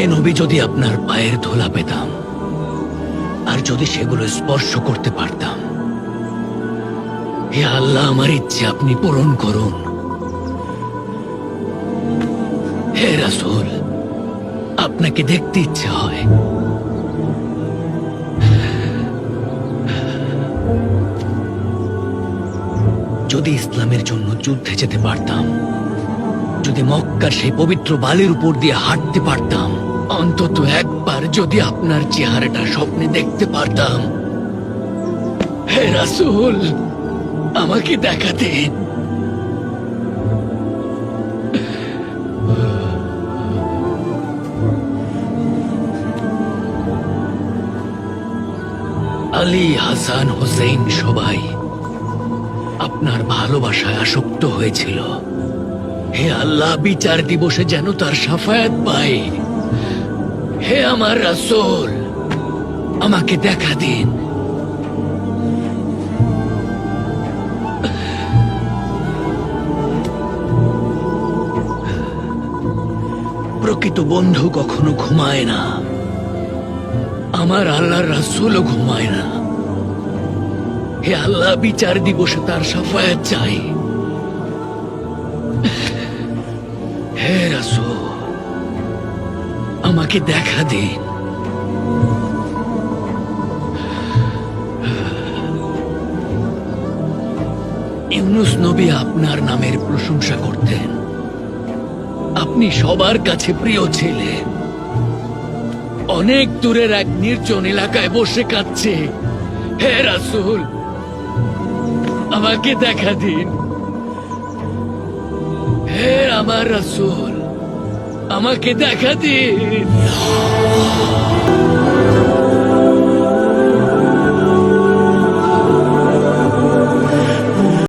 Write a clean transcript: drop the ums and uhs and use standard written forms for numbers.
হে নবী, যদি আপনার পায়ের ধুলা পেতাম আর যদি সেগুলো স্পর্শ করতে পারতাম। হে আল্লাহ, আমার ইচ্ছে আপনি পূরণ করুন। হে রাসূল, আপনাকে দেখতে ইচ্ছে হয়। যদি ইসলামের জন্য যুদ্ধে যেতে পারতাম, যদি মক্কার সেই পবিত্র বালির উপর দিয়ে হাঁটতে পারতাম, অন্তত একবার যদি আপনার চেহারাটা স্বপ্নে দেখতে পারতাম। হে রাসূল, আমাকে দেখা দিন। আলী, হাসান, হোসেন সবাই আপনার ভালোবাসায় আসক্ত হয়েছিল। হে আল্লাহ, বিচার দিবসে যেন তার শাফায়াত পাই। হে আমার রাসূল, আমাকে দেখা দিন। প্রকৃত বন্ধু কখনো ঘুমায় না, আমার আল্লাহর রাসূলও ঘুমায় না। হে আল্লাহ, বিচার দিবসে তার শাফায়াত চাই। হে রাসূল, আমাকে দেখা দিন। ইউনুস নবী আপনার নামের প্রশংসা করতেন। আপনি সবার কাছে প্রিয় ছিলেন। অনেক দূরের এক নির্জন এলাকায় বসে কাঁদছে। হে রাসূল, আমাকে দেখা দিন। হে আমার রাসূল, আমাকে দেখা দিন।